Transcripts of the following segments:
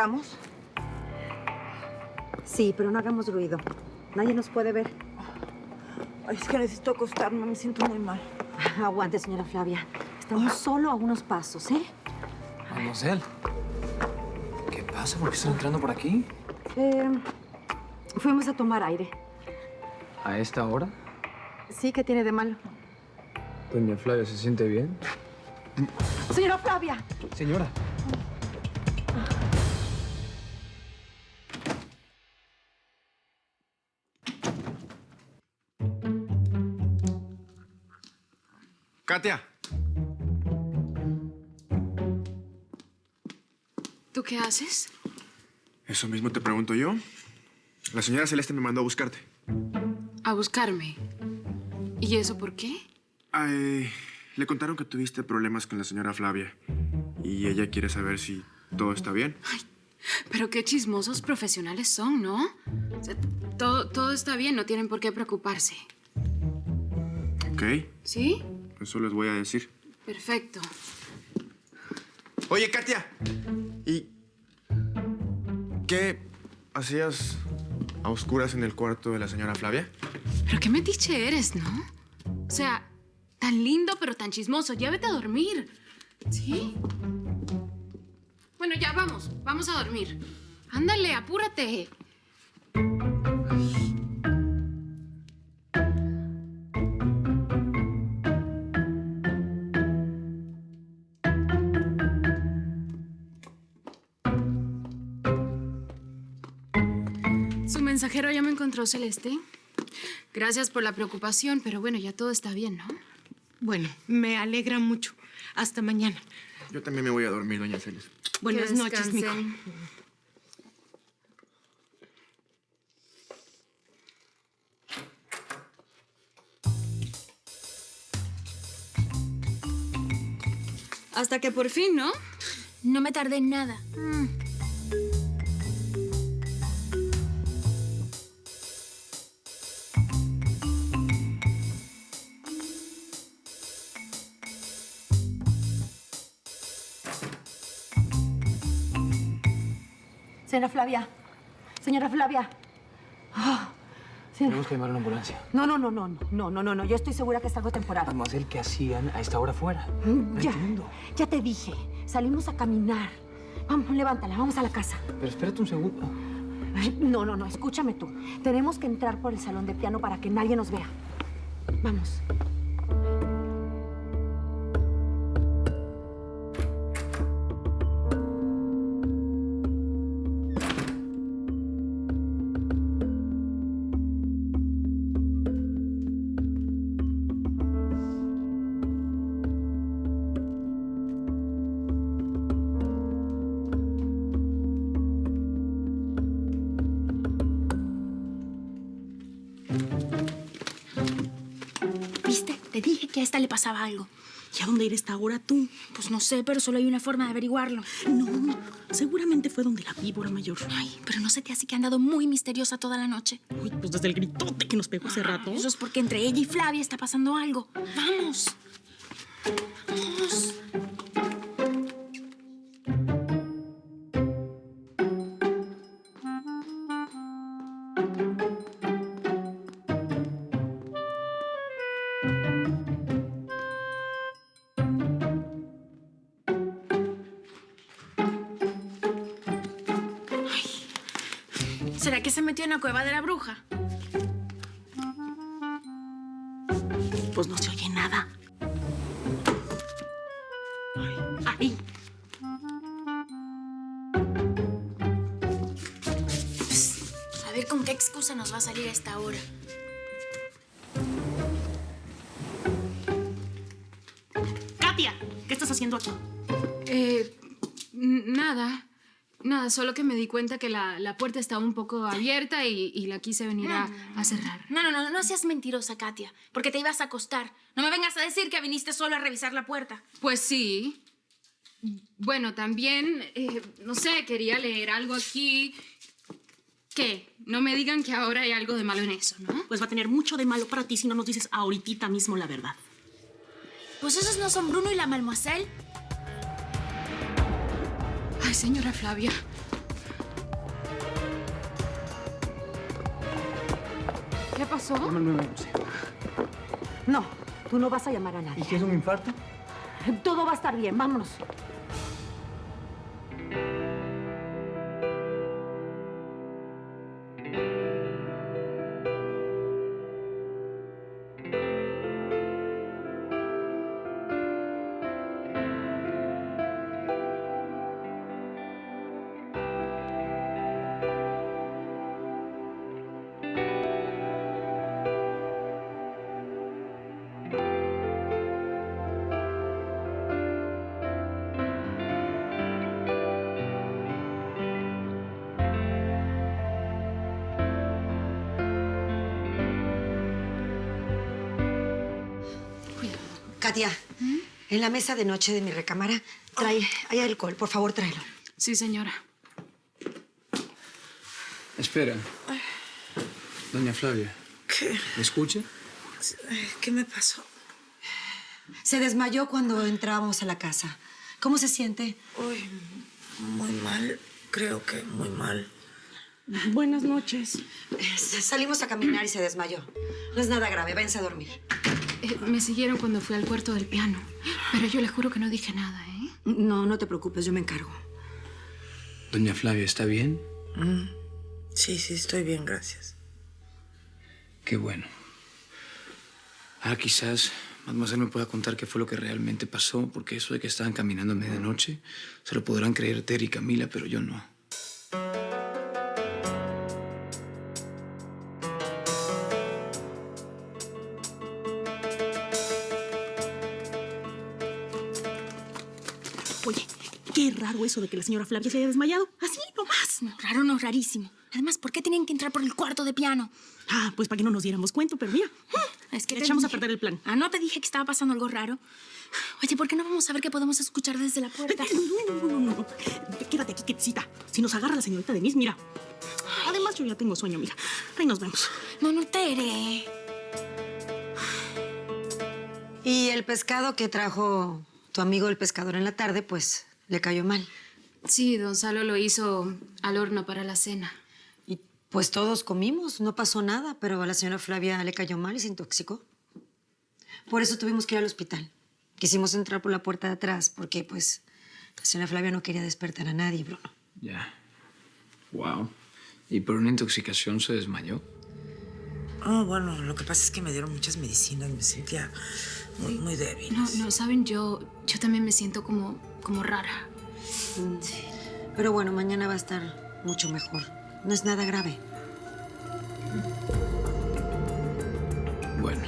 ¿Entramos? Sí, pero no hagamos ruido. Nadie nos puede ver. Ay, es que necesito acostarme, me siento muy mal. Aguante, señora Flavia. Estamos solo a unos pasos, ¿eh? Mademoiselle, ¿qué pasa? ¿Por qué están entrando por aquí? Fuimos a tomar aire. ¿A esta hora? Sí, ¿qué tiene de malo? Doña Flavia, ¿se siente bien? ¡Señora Flavia! Señora. ¡Katia! ¿Tú qué haces? Eso mismo te pregunto yo. La señora Celeste me mandó a buscarte. A buscarme. ¿Y eso por qué? Le contaron que tuviste problemas con la señora Flavia. Y ella quiere saber si todo está bien. Ay, pero qué chismosos profesionales son, ¿no? O sea, todo está bien, no tienen por qué preocuparse. ¿Ok? ¿Sí? Eso les voy a decir. Perfecto. Oye, Katia. ¿Y qué hacías a oscuras en el cuarto de la señora Flavia? Pero qué metiche eres, ¿no? O sea, tan lindo pero tan chismoso. Ya vete a dormir. ¿Sí? Bueno, ya vamos a dormir. Ándale, apúrate. Su mensajero ya me encontró, Celeste. Gracias por la preocupación, pero bueno, ya todo está bien, ¿no? Bueno, me alegra mucho. Hasta mañana. Yo también me voy a dormir, doña Celeste. Buenas Que noches, mijo. descansen. Hasta que por fin, ¿no? No me tardé en nada. Señora Flavia. Señora Flavia. Tenemos que llamar a una ambulancia. No. Yo estoy segura que es algo temporal. Mademoiselle, ¿qué hacían a esta hora afuera? No entiendo. Ya te dije. Salimos a caminar. Vamos, levántala. Vamos a la casa. Pero espérate un segundo. Ay, no. Escúchame tú. Tenemos que entrar por el salón de piano para que nadie nos vea. Vamos. ¿Viste? Te dije que a esta le pasaba algo. ¿Y a dónde eres ahora tú? Pues no sé, pero solo hay una forma de averiguarlo. No, seguramente fue donde la víbora mayor. Ay, pero ¿no se te hace que ha andado muy misteriosa toda la noche? Uy, pues desde el gritote que nos pegó hace rato. Eso es porque entre ella y Flavia está pasando algo. ¡Vamos! ¡Vamos! ¿Será que se metió en la cueva de la bruja? Pues no se oye nada. Ay. A ver con qué excusa nos va a salir a esta hora. ¡Katia! ¿Qué estás haciendo aquí? Nada, solo que me di cuenta que la puerta estaba un poco abierta y la quise venir a cerrar. No seas mentirosa, Katia, porque te ibas a acostar. No me vengas a decir que viniste solo a revisar la puerta. Pues sí. Bueno, también, no sé, quería leer algo aquí. ¿Qué? No me digan que ahora hay algo de malo en eso, ¿no? Pues va a tener mucho de malo para ti si no nos dices ahorita mismo la verdad. Pues esos no son Bruno y la Mademoiselle. Ay, señora Flavia, ¿Qué pasó? Llama al 911. No, tú no vas a llamar a nadie. ¿Y si es un infarto? Todo va a estar bien, vámonos. Katia, en la mesa de noche de mi recámara hay alcohol. Por favor, tráelo. Sí, señora. Espera. Doña Flavia, ¿Qué? ¿me escucha? ¿Qué me pasó? Se desmayó cuando entrábamos a la casa. ¿Cómo se siente? Uy, muy mal. Creo que muy mal. Buenas noches. Salimos a caminar y se desmayó. No es nada grave, váyanse a dormir. Me siguieron cuando fui al cuarto del piano. Pero yo le juro que no dije nada, ¿eh? No, no te preocupes, yo me encargo. Doña Flavia, ¿está bien? Sí, estoy bien, gracias. Qué bueno. Quizás Mademoiselle me pueda contar qué fue lo que realmente pasó, porque eso de que estaban caminando a medianoche se lo podrán creer Terry y Camila, pero yo no. Oye, qué raro eso de que la señora Flavia se haya desmayado. Así, nomás. No, raro no, rarísimo. Además, ¿por qué tenían que entrar por el cuarto de piano? Pues para que no nos diéramos cuenta, pero mira. Es que le te echamos a dije. perder el plan. ¿No te dije que estaba pasando algo raro? Oye, ¿por qué no vamos a ver qué podemos escuchar desde la puerta? No. Quédate aquí, quietecita. Si nos agarra la señorita Denise, mira. Además, yo ya tengo sueño, mija. Ahí nos vemos. No, Tere. Y el pescado que trajo tu amigo el pescador en la tarde, pues, le cayó mal. Sí, don Salo lo hizo al horno para la cena. Y pues todos comimos, no pasó nada, pero a la señora Flavia le cayó mal y se intoxicó. Por eso tuvimos que ir al hospital. Quisimos entrar por la puerta de atrás porque, pues, la señora Flavia no quería despertar a nadie, Bruno. Ya. Wow. ¿Y por una intoxicación se desmayó? Bueno, lo que pasa es que me dieron muchas medicinas. Me sentía muy débil. No, saben, yo también me siento como rara. Pero bueno, mañana va a estar mucho mejor. No es nada grave. Bueno,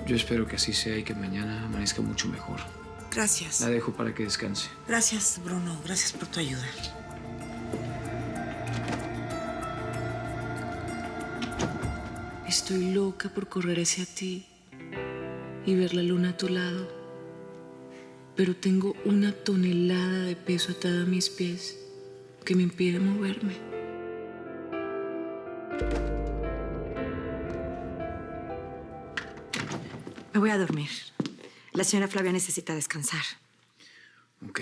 yo espero que así sea y que mañana amanezca mucho mejor. Gracias. La dejo para que descanse. Gracias, Bruno. Gracias por tu ayuda. Estoy loca por correr hacia ti y ver la luna a tu lado. Pero tengo una tonelada de peso atada a mis pies que me impide moverme. Me voy a dormir. La señora Flavia necesita descansar. Ok.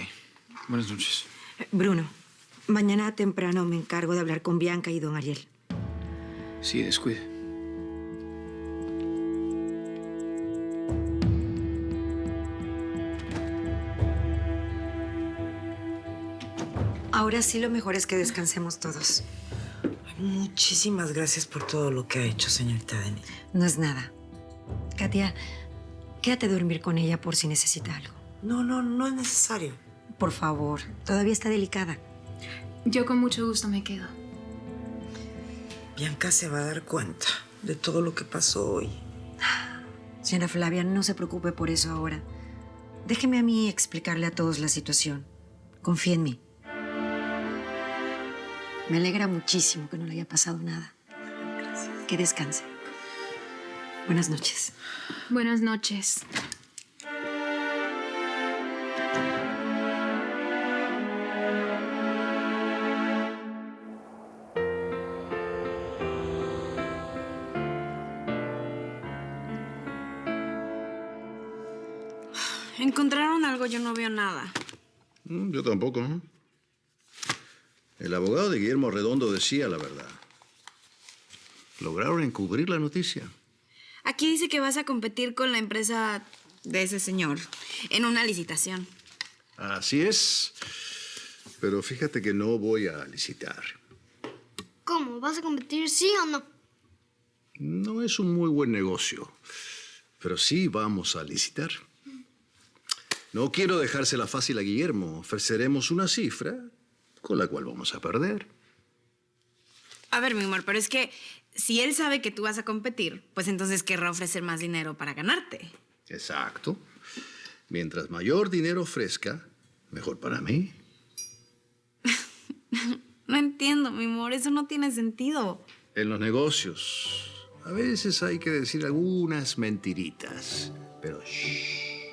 Buenas noches. Bruno, mañana temprano me encargo de hablar con Bianca y don Ariel. Sí, descuide. Ahora sí lo mejor es que descansemos todos. Muchísimas gracias por todo lo que ha hecho, señorita Denise. No es nada. Katia, quédate a dormir con ella por si necesita algo. No es necesario. Por favor, todavía está delicada. Yo con mucho gusto me quedo. Bianca se va a dar cuenta de todo lo que pasó hoy. Señora Flavia, no se preocupe por eso ahora. Déjeme a mí explicarle a todos la situación. Confía en mí. Me alegra muchísimo que no le haya pasado nada. Gracias. Que descanse. Buenas noches. Buenas noches. ¿Encontraron algo? Yo no veo nada. Yo tampoco, ¿no? El abogado de Guillermo Redondo decía la verdad. Lograron encubrir la noticia. Aquí dice que vas a competir con la empresa de ese señor en una licitación. Así es. Pero fíjate que no voy a licitar. ¿Cómo? ¿Vas a competir, sí o no? No es un muy buen negocio, pero sí vamos a licitar. No quiero dejársela fácil a Guillermo. Ofreceremos una cifra con la cual vamos a perder. A ver, mi amor, pero es que si él sabe que tú vas a competir, pues entonces querrá ofrecer más dinero para ganarte. Exacto. Mientras mayor dinero ofrezca, mejor para mí. No entiendo, mi amor, eso no tiene sentido. En los negocios, a veces hay que decir algunas mentiritas, pero shh.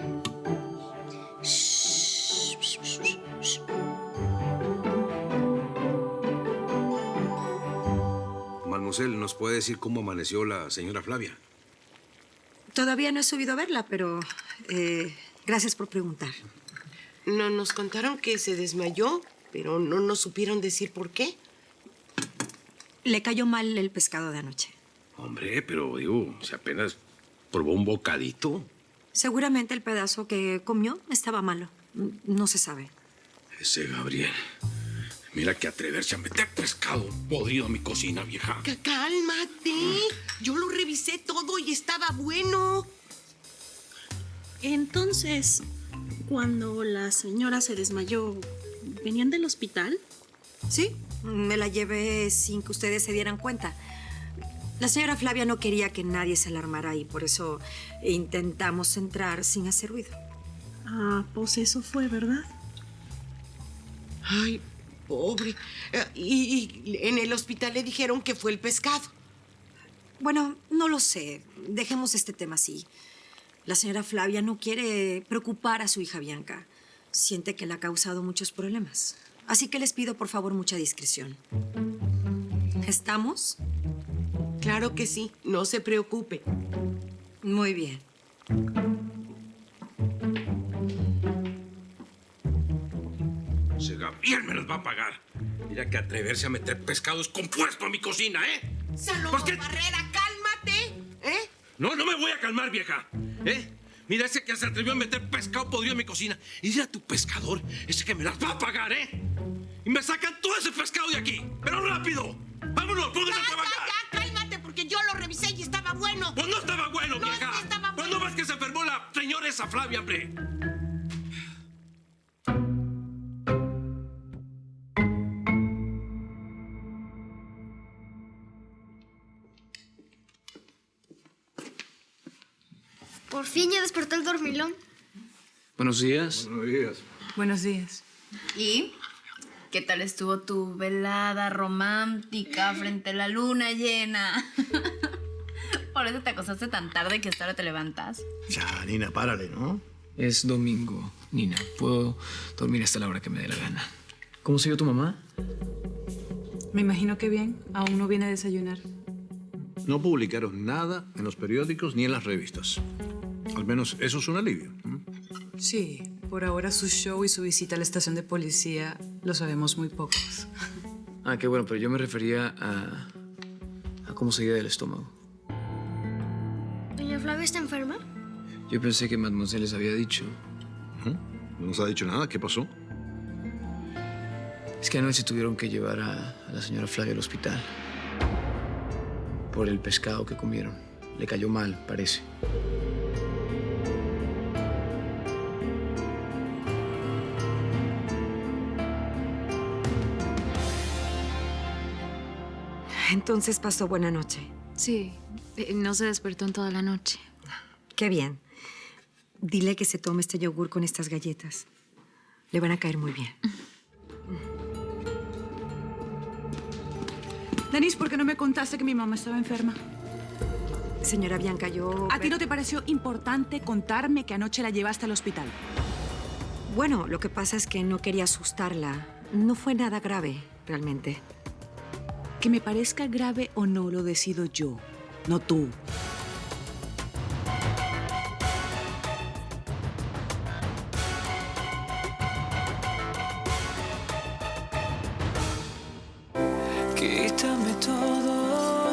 Mademoiselle, ¿nos puede decir cómo amaneció la señora Flavia? Todavía no he subido a verla, pero gracias por preguntar. No, nos contaron que se desmayó, pero no nos supieron decir por qué. Le cayó mal el pescado de anoche. Hombre, pero digo, si apenas probó un bocadito. Seguramente el pedazo que comió estaba malo. No se sabe. Ese Gabriel. Mira que atreverse a meter pescado podrido en mi cocina, vieja. Cálmate. Yo lo revisé todo y estaba bueno. Entonces, cuando la señora se desmayó, ¿venían del hospital? Sí, me la llevé sin que ustedes se dieran cuenta. La señora Flavia no quería que nadie se alarmara y por eso intentamos entrar sin hacer ruido. Ah, pues eso fue, ¿verdad? Ay, pobre. Y en el hospital le dijeron que fue el pescado. Bueno, no lo sé. Dejemos este tema así. La señora Flavia no quiere preocupar a su hija Bianca. Siente que le ha causado muchos problemas. Así que les pido, por favor, mucha discreción. ¿Estamos? Claro que sí. No se preocupe. Muy bien. Ese Gabriel me los va a pagar. Mira que atreverse a meter pescado descompuesto a mi cocina, ¿eh? Salomón Barrera, cálmate. ¿Eh? No, no me voy a calmar, vieja. Mira ese que se atrevió a meter pescado podrido en mi cocina. Y dile a tu pescador, ese que me las va a pagar, ¿eh? Y me sacan todo ese pescado de aquí. ¡Pero rápido! ¡Vámonos! ¡Pónganse a trabajar! Ya, cálmate, porque yo lo revisé y estaba bueno. Pues no estaba bueno, No, vieja. sí estaba ¿Cuándo ves que se enfermó la señora esa Flavia, hombre? Por fin ya despertó el dormilón. Buenos días. Buenos días. Buenos días. ¿Y qué tal estuvo tu velada romántica frente a la luna llena? Por eso te acostaste tan tarde que hasta ahora te levantas. Ya, Nina, párale, ¿no? Es domingo, Nina. Puedo dormir hasta la hora que me dé la gana. ¿Cómo siguió tu mamá? Me imagino que bien. Aún no viene a desayunar. No publicaron nada en los periódicos ni en las revistas. Al menos eso es un alivio. Sí, por ahora su show y su visita a la estación de policía lo sabemos muy pocos. Ah, qué bueno, pero yo me refería a cómo seguía del estómago. ¿Doña Flavia está enferma? Yo pensé que Mademoiselle les había dicho. ¿No nos ha dicho nada? ¿Qué pasó? Es que anoche tuvieron que llevar a la señora Flavia al hospital. Por el pescado que comieron. Le cayó mal, parece. Entonces pasó buena noche. Sí, no se despertó en toda la noche. Qué bien. Dile que se tome este yogur con estas galletas. Le van a caer muy bien. Denise, ¿por qué no me contaste que mi mamá estaba enferma? Señora Bianca, yo... ¿A ti no te pareció importante contarme que anoche la llevaste al hospital? Bueno, lo que pasa es que no quería asustarla. No fue nada grave, realmente. Que me parezca grave o no lo decido yo, no tú. Quítame todo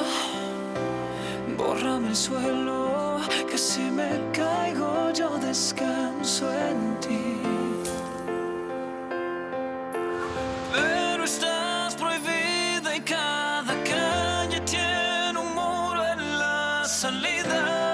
bórrame el suelo, que si me caigo yo descanso en ti. Pero estás prohibida y cada calle tiene un muro en la salida.